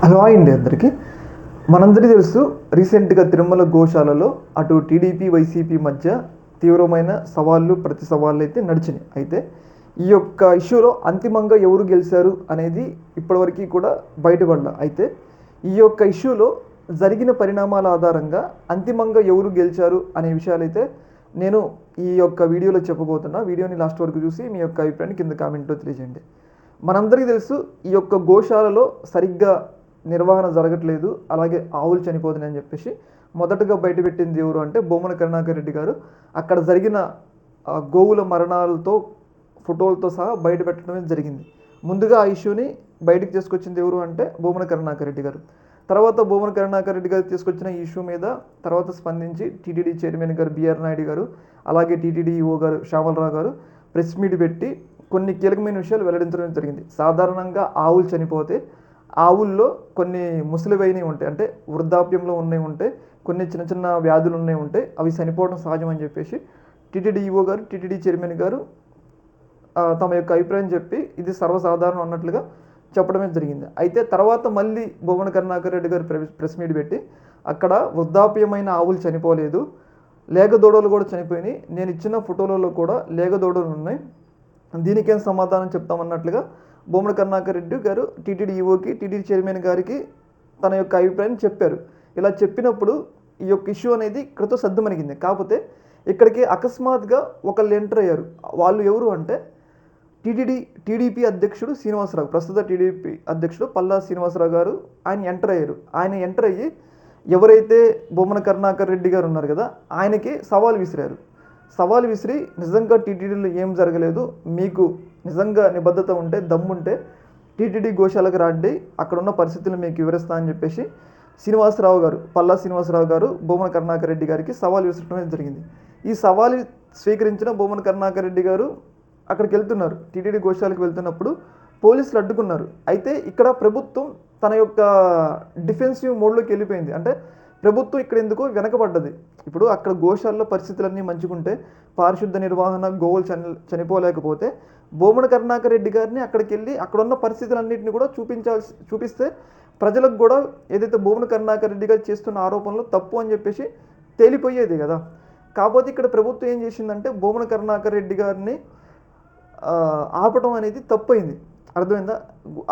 Hello అండి అందరికీ. మనందరికీ తెలుసు, రీసెంట్గా తిరుమల గోశాలలో అటు టీడీపీ వైసీపీ మధ్య తీవ్రమైన సవాళ్ళు ప్రతి సవాళ్ళు అయితే నడిచినాయి. అయితే ఈ యొక్క ఇష్యూలో అంతిమంగా ఎవరు గెలిచారు అనేది ఇప్పటివరకు కూడా బయటపడాల. అయితే ఈ యొక్క ఇష్యూలో జరిగిన పరిణామాల ఆధారంగా అంతిమంగా ఎవరు గెలిచారు అనే విషయాలైతే నేను ఈ యొక్క వీడియోలో చెప్పబోతున్నా. వీడియోని లాస్ట్ వరకు చూసి మీ యొక్క అభిప్రాయాన్ని కింద కామెంట్లో తెలియజేయండి. మనందరికీ తెలుసు, ఈ యొక్క గోశాలలో సరిగ్గా నిర్వహణ జరగట్లేదు, అలాగే ఆవులు చనిపోతున్నాయని చెప్పేసి మొదటగా బయటపెట్టింది ఎవరు అంటే బొమ్మన కరుణాకర్ రెడ్డి గారు. అక్కడ జరిగిన గోవుల మరణాలతో ఫోటోలతో సహా బయట పెట్టడమే జరిగింది. ముందుగా ఆ ఇష్యూని బయటకు తీసుకొచ్చింది ఎవరు అంటే బొమ్మన కరుణాకర్ రెడ్డి గారు. తర్వాత బొమ్మన కరుణాకర్ రెడ్డి గారు తీసుకొచ్చిన ఈ ఇష్యూ మీద తర్వాత స్పందించి టీటీడీ చైర్మన్ గారు బిఆర్ నాయుడు గారు, అలాగే టీటీడీ ఈఓ గారు శ్యామలరావు గారు ప్రెస్ మీట్ పెట్టి కొన్ని కీలకమైన విషయాలు వెల్లడించడం జరిగింది. సాధారణంగా ఆవులు చనిపోతే ఆవుల్లో కొన్ని ముసలివైనవి ఉంటాయి, అంటే వృద్ధాప్యంలో ఉన్నవి ఉంటాయి, కొన్ని చిన్న చిన్న వ్యాధులు ఉన్నవి ఉంటాయి, అవి చనిపోవడం సహజం అని చెప్పేసి టీటీడీ ఈఓ గారు టీటీడీ చైర్మన్ గారు తమ యొక్క అభిప్రాయం చెప్పి ఇది సర్వసాధారణం అన్నట్లుగా చెప్పడమే జరిగింది. అయితే తర్వాత మళ్ళీ బొమ్మన కరుణాకర్ రెడ్డి గారు ప్రెస్ మీట్ పెట్టి అక్కడ వృద్ధాప్యమైన ఆవులు చనిపోలేదు, లేగదూడలు కూడా చనిపోయినాయి, నేను ఇచ్చిన ఫోటోలలో కూడా లేగదూడలు ఉన్నాయి, దీనికేం సమాధానం చెప్తామన్నట్లుగా బొమ్మన కరుణాకర్ రెడ్డి గారు టీటీడీ ఈఓకి టీటీడీ చైర్మన్ గారికి తన యొక్క అభిప్రాయం చెప్పారు. ఇలా చెప్పినప్పుడు ఈ యొక్క ఇష్యూ అనేది ఇక్కడతో సద్దుమణిగింది. కాకపోతే ఇక్కడికి అకస్మాత్తుగా ఒకళ్ళు ఎంటర్ అయ్యారు. వాళ్ళు ఎవరు అంటే టీడీపీ అధ్యక్షుడు శ్రీనివాసరావు, ప్రస్తుత టీడీపీ అధ్యక్షుడు పల్లా శ్రీనివాసరావు గారు ఆయన ఎంటర్ అయ్యారు. ఆయన ఎంటర్ అయ్యి ఎవరైతే బొమ్మన కరుణాకర్ రెడ్డి గారు ఉన్నారు కదా, ఆయనకి సవాల్ విసిరారు. సవాల్ విసిరి నిజంగా టీటీడీలో ఏం జరగలేదు, మీకు నిజంగా నిబద్ధత ఉంటే దమ్ముంటే టీటీడీ గోశాలకు రాండి, అక్కడ ఉన్న పరిస్థితులు మీకు వివరిస్తా అని చెప్పేసి శ్రీనివాసరావు గారు, పల్లా శ్రీనివాసరావు గారు బొమ్మన కరుణాకర్ రెడ్డి గారికి సవాల్ విసరడం జరిగింది. ఈ సవాల్ స్వీకరించిన బొమ్మన కరుణాకర్ రెడ్డి గారు అక్కడికి వెళ్తున్నారు. టీటీడీ గోశాలకు వెళ్తున్నప్పుడు పోలీసులు అడ్డుకున్నారు. అయితే ఇక్కడ ప్రభుత్వం తన యొక్క డిఫెన్సివ్ మోడ్లోకి వెళ్ళిపోయింది. అంటే ప్రభుత్వం ఇక్కడ ఎందుకో వెనకబడ్డది. ఇప్పుడు అక్కడ గోశాలలో పరిస్థితులన్నీ మంచుకుంటే, పారిశుద్ధ నిర్వహణ, గోవులు చనిపోలేకపోతే బొమ్మన కరుణాకర్ రెడ్డి గారిని అక్కడికి వెళ్ళి అక్కడున్న పరిస్థితులన్నింటినీ కూడా చూపిస్తే ప్రజలకు కూడా ఏదైతే బొమ్మన కరుణాకర్ రెడ్డి గారు చేస్తున్న ఆరోపణలు తప్పు అని చెప్పేసి తేలిపోయేది కదా. కాకపోతే ఇక్కడ ప్రభుత్వం ఏం చేసిందంటే బొమ్మన కరుణాకర్ రెడ్డి గారిని ఆపడం అనేది తప్పైంది. అర్థమైందా?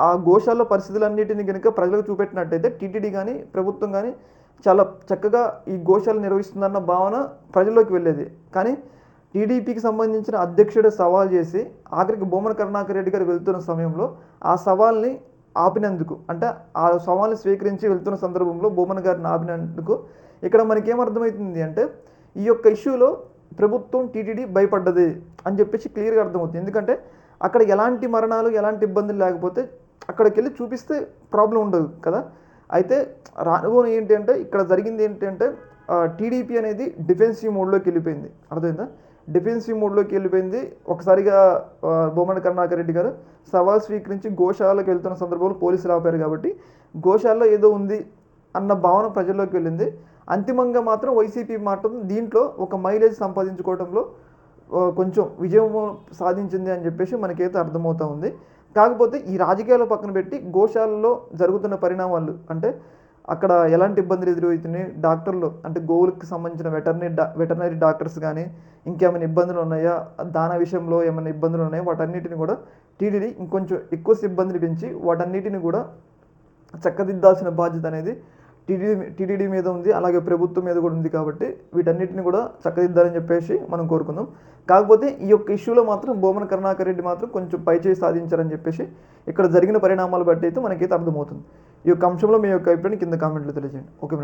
ఆ గోశాల పరిస్థితులన్నిటిని కనుక ప్రజలకు చూపెట్టినట్టయితే టీటీడీ కానీ ప్రభుత్వం కానీ చాలా చక్కగా ఈ గోశాల నిర్వహిస్తుందన్న భావన ప్రజల్లోకి వెళ్ళేది. కానీ టీడీపీకి సంబంధించిన అధ్యక్షుడు సవాల్ చేసి ఆఖరికి బొమ్మన కరుణాకర్ రెడ్డి గారు వెళ్తున్న సమయంలో ఆ సవాల్ని ఆపినందుకు, అంటే ఆ సవాల్ని స్వీకరించి వెళ్తున్న సందర్భంలో బొమ్మన గారిని ఆపినందుకు ఇక్కడ మనకేమర్థమవుతుంది అంటే ఈ యొక్క ఇష్యూలో ప్రభుత్వం టీటీడీ భయపడ్డది అని చెప్పేసి క్లియర్గా అర్థమవుతుంది. ఎందుకంటే అక్కడ ఎలాంటి మరణాలు ఎలాంటి ఇబ్బందులు లేకపోతే అక్కడికి వెళ్ళి చూపిస్తే ప్రాబ్లం ఉండదు కదా. అయితే రానుభవం ఏంటి అంటే ఇక్కడ జరిగింది ఏంటి అంటే టీడీపీ అనేది డిఫెన్సివ్ మోడ్లోకి వెళ్ళిపోయింది. అర్థమైందా? డిఫెన్సివ్ మోడ్లోకి వెళ్ళిపోయింది. ఒకసారిగా బొమ్మన కరుణాకర్ రెడ్డి గారు సవాల్ స్వీకరించి గోశాలకు వెళ్తున్న సందర్భంలో పోలీసులు ఆపారు కాబట్టి గోశాలలో ఏదో ఉంది అన్న భావన ప్రజల్లోకి వెళ్ళింది. అంతిమంగా మాత్రం వైసీపీ మాత్రం దీంట్లో ఒక మైలేజ్ సంపాదించుకోవడంలో కొంచెం విజయం సాధించింది అని చెప్పేసి మనకైతే అర్థమవుతూ ఉంది. కాకపోతే ఈ రాజకీయాలు పక్కన పెట్టి గోశాలలో జరుగుతున్న పరిణామాలు, అంటే అక్కడ ఎలాంటి ఇబ్బందులు ఎదురవుతున్నాయి, డాక్టర్లు అంటే గోవులకు సంబంధించిన వెటర్నరీ డాక్టర్స్ కానీ ఇంకేమైనా ఇబ్బందులు ఉన్నాయా, దానా విషయంలో ఏమైనా ఇబ్బందులు ఉన్నాయా, వాటన్నిటిని కూడా టీటీడీ ఇంకొంచెం ఎక్కువ సిబ్బందిని పెంచి వాటన్నిటిని కూడా చక్కదిద్దాల్సిన బాధ్యత అనేది టీటీడీ మీద ఉంది, అలాగే ప్రభుత్వం మీద కూడా ఉంది. కాబట్టి వీటన్నిటిని కూడా చక్కదిద్దాలని చెప్పేసి మనం కోరుకుందాం. కాకపోతే ఈ యొక్క ఇష్యూలో మాత్రం బొమ్మన కరుణాకర్ రెడ్డి మాత్రం కొంచెం పైచేయి సాధించారని చెప్పేసి ఇక్కడ జరిగిన పరిణామాలు బట్టి అయితే మనకైతే అర్థమవుతుంది. ఈ యొక్క అంశంలో మీ యొక్క అభిప్రాయాన్ని కింద కామెంట్లో తెలియజేయండి. ఓకే.